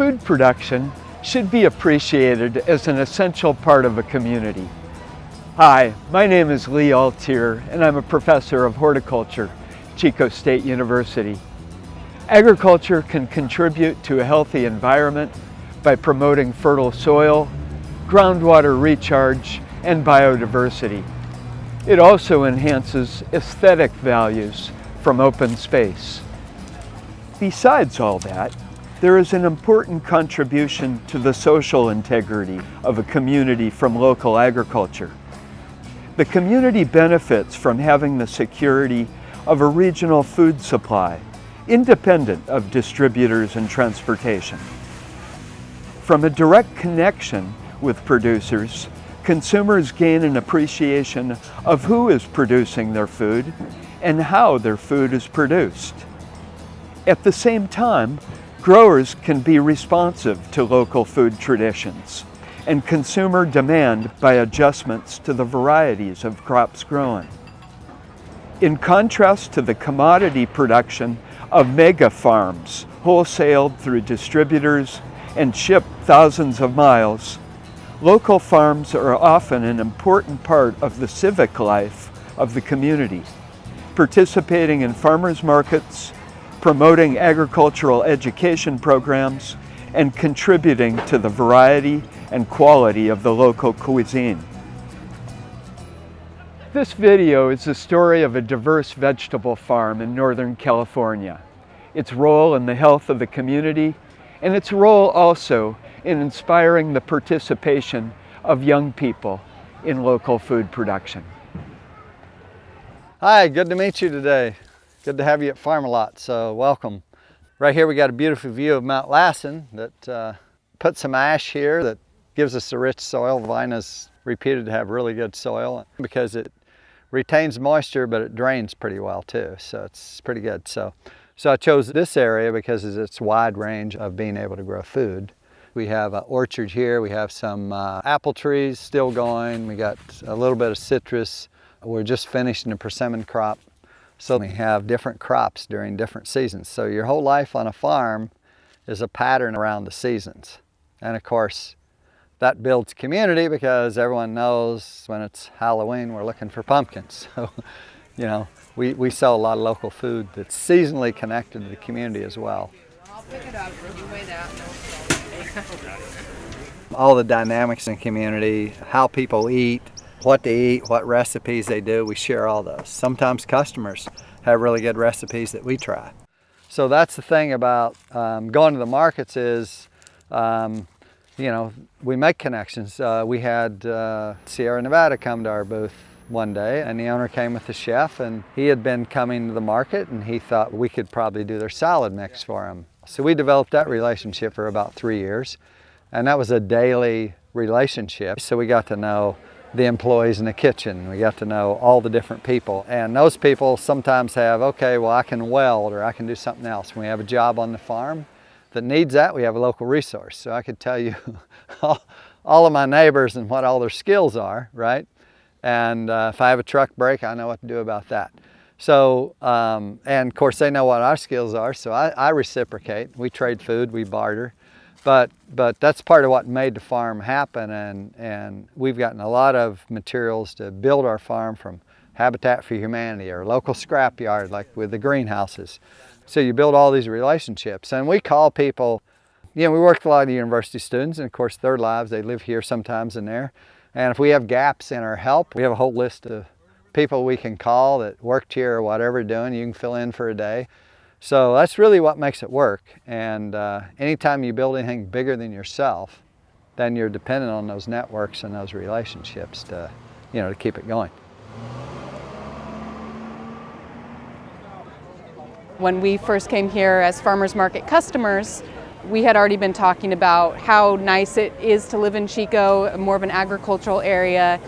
Food production should be appreciated as an essential part of a community. Hi, my name is Lee Altier, and I'm a professor of horticulture at Chico State University. Agriculture can contribute to a healthy environment by promoting fertile soil, groundwater recharge, and biodiversity. It also enhances aesthetic values from open space. Besides all that, there is an important contribution to the social integrity of a community from local agriculture. The community benefits from having the security of a regional food supply, independent of distributors and transportation. From a direct connection with producers, consumers gain an appreciation of who is producing their food and how their food is produced. At the same time, growers can be responsive to local food traditions and consumer demand by adjustments to the varieties of crops grown. In contrast to the commodity production of mega farms, wholesaled through distributors and shipped thousands of miles, local farms are often an important part of the civic life of the community, participating in farmers markets, promoting agricultural education programs, and contributing to the variety and quality of the local cuisine. This video is the story of a diverse vegetable farm in Northern California, its role in the health of the community, and its role also in inspiring the participation of young people in local food production. Hi, good to meet you today. Good to have you at Farmland, so welcome. Right here we got a beautiful view of Mount Lassen that put some ash here that gives us a rich soil. Vine is reputed to have really good soil because it retains moisture, but it drains pretty well too, so it's pretty good. So I chose this area because of its wide range of being able to grow food. We have an orchard here, we have some apple trees still going, we got a little bit of citrus. We're just finishing a persimmon crop. So we have different crops during different seasons. So your whole life on a farm is a pattern around the seasons. And of course, that builds community because everyone knows when it's Halloween, we're looking for pumpkins. So, you know, we sell a lot of local food that's seasonally connected to the community as well. I'll pick it up. You weigh that. All the dynamics in the community, how people eat, what to eat, what recipes they do, we share all those. Sometimes customers have really good recipes that we try. So that's the thing about going to the markets is, you know, we make connections. We had Sierra Nevada come to our booth one day, and the owner came with the chef, and he had been coming to the market, and he thought we could probably do their salad mix for him. So we developed that relationship for about 3 years, and that was a daily relationship. So we got to know the employees in the kitchen. We got to know all the different people. And those people sometimes have, okay, well, I can weld or I can do something else. When we have a job on the farm that needs that, we have a local resource. So I could tell you all of my neighbors and what all their skills are, right? And if I have a truck break, I know what to do about that. So, and of course they know what our skills are, so I reciprocate. We trade food, we barter. But that's part of what made the farm happen, and we've gotten a lot of materials to build our farm, from Habitat for Humanity or local scrapyard like with the greenhouses. So you build all these relationships, and we call people, you know, we work with a lot of university students, and of course their lives, they live here sometimes and there. And if we have gaps in our help, we have a whole list of people we can call that worked here or whatever doing, you can fill in for a day. So that's really what makes it work. And anytime you build anything bigger than yourself, then you're dependent on those networks and those relationships to, you know, to keep it going. When we first came here as farmers market customers, we had already been talking about how nice it is to live in Chico, more of an agricultural area.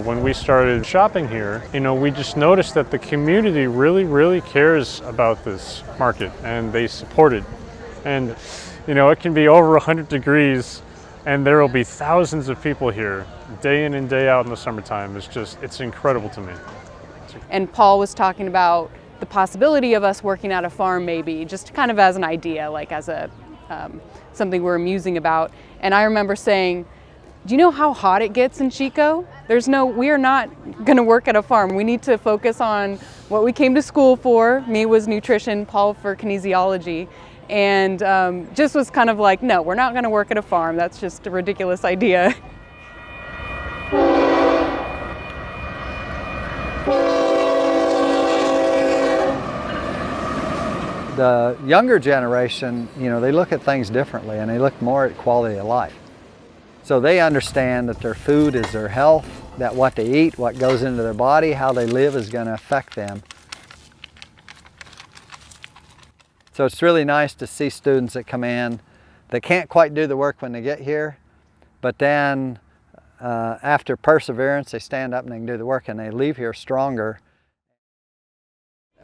When we started shopping here, you know, we just noticed that the community really cares about this market, and they support it. And, you know, it can be over 100 degrees and there will be thousands of people here day in and day out in the summertime. It's incredible to me. And Paul was talking about the possibility of us working at a farm, maybe just kind of as an idea, like as a something we're musing about. And I remember saying, do you know how hot it gets in Chico? We are not going to work at a farm. We need to focus on what we came to school for. Me was nutrition, Paul for kinesiology. And just was kind of like, no, we're not going to work at a farm. That's just a ridiculous idea. The younger generation, they look at things differently, and they look more at quality of life. So they understand that their food is their health, that what they eat, what goes into their body, how they live is going to affect them. So it's really nice to see students that come in. They can't quite do the work when they get here, but then after perseverance, they stand up and they can do the work, and they leave here stronger.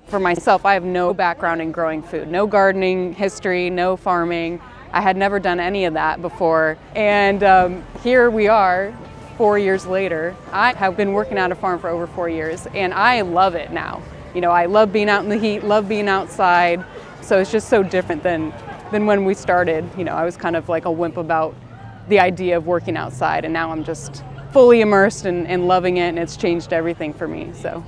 For myself, I have no background in growing food, no gardening history, no farming. I had never done any of that before. And here we are 4 years later. I have been working at a farm for over 4 years, and I love it now. I love being out in the heat, love being outside. So it's just so different than when we started. I was kind of like a wimp about the idea of working outside, and now I'm just fully immersed and loving it, and it's changed everything for me. So.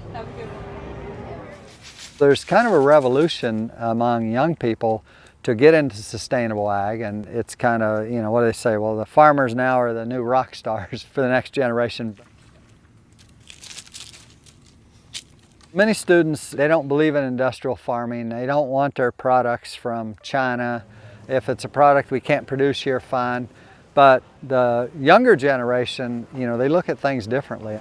There's kind of a revolution among young people to get into sustainable ag, and it's kind of, what do they say? Well, the farmers now are the new rock stars for the next generation. Many students, they don't believe in industrial farming. They don't want their products from China. If it's a product we can't produce here, fine. But the younger generation, they look at things differently.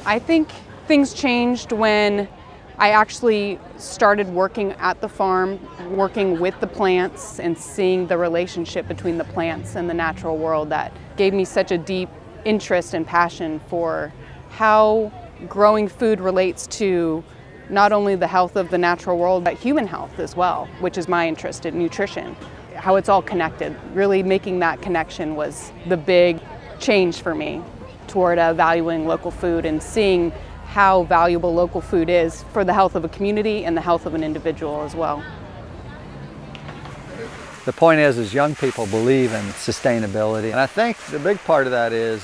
I think things changed when I actually started working at the farm, working with the plants and seeing the relationship between the plants and the natural world. That gave me such a deep interest and passion for how growing food relates to not only the health of the natural world, but human health as well, which is my interest in nutrition, how it's all connected. Really making that connection was the big change for me toward valuing local food and seeing how valuable local food is for the health of a community and the health of an individual as well. The point is young people believe in sustainability, and I think the big part of that is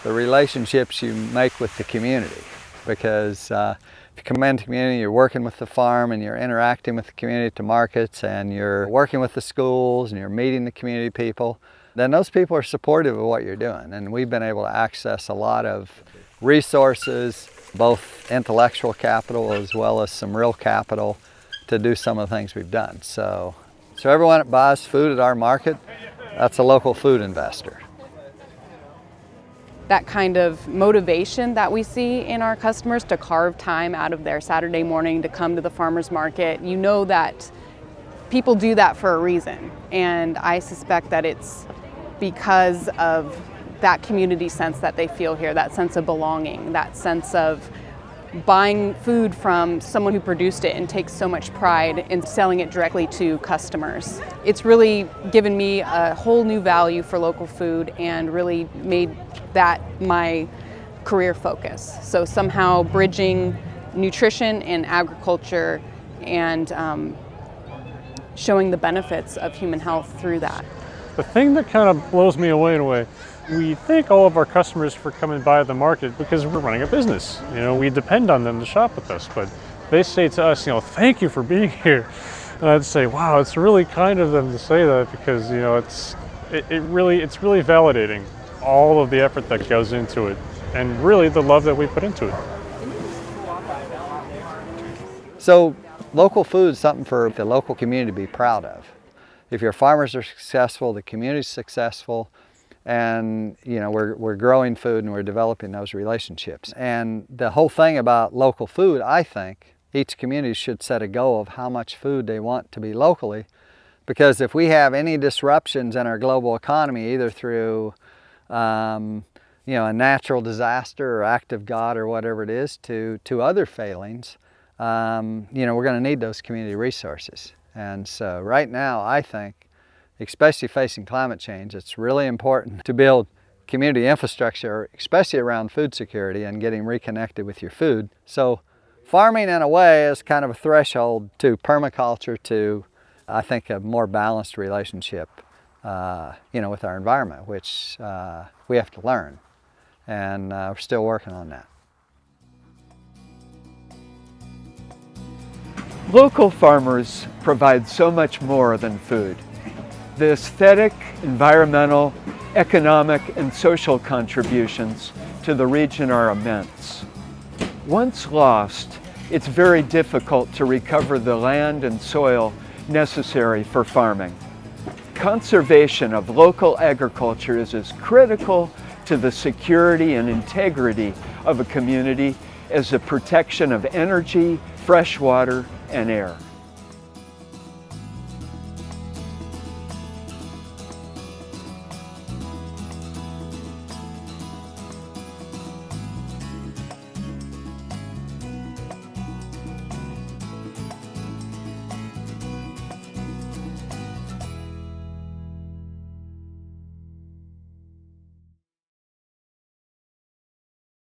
the relationships you make with the community. Because if you come into the community, you're working with the farm and you're interacting with the community to markets, and you're working with the schools and you're meeting the community people, then those people are supportive of what you're doing. And we've been able to access a lot of resources, both intellectual capital as well as some real capital to do some of the things we've done. So everyone that buys food at our market, that's a local food investor. That kind of motivation that we see in our customers to carve time out of their Saturday morning to come to the farmer's market, that people do that for a reason. And I suspect that it's because of that community sense that they feel here, that sense of belonging, that sense of buying food from someone who produced it and takes so much pride in selling it directly to customers. It's really given me a whole new value for local food and really made that my career focus. So somehow bridging nutrition and agriculture and showing the benefits of human health through that. The thing that kind of blows me away in a way, we thank all of our customers for coming by the market because we're running a business. We depend on them to shop with us, but they say to us, thank you for being here. And I'd say, wow, it's really kind of them to say that because, it's really validating all of the effort that goes into it and really the love that we put into it. So local food is something for the local community to be proud of. If your farmers are successful, the community's successful, and we're growing food and we're developing those relationships. And the whole thing about local food, I think, each community should set a goal of how much food they want to be locally, because if we have any disruptions in our global economy, either through a natural disaster or act of God or whatever it is, to other failings, we're going to need those community resources. And so right now, I think, especially facing climate change, it's really important to build community infrastructure, especially around food security and getting reconnected with your food. So farming in a way is kind of a threshold to permaculture, to I think, a more balanced relationship, with our environment, which we have to learn, and we're still working on that. Local farmers provide so much more than food. The aesthetic, environmental, economic, and social contributions to the region are immense. Once lost, it's very difficult to recover the land and soil necessary for farming. Conservation of local agriculture is as critical to the security and integrity of a community as the protection of energy, fresh water, and air.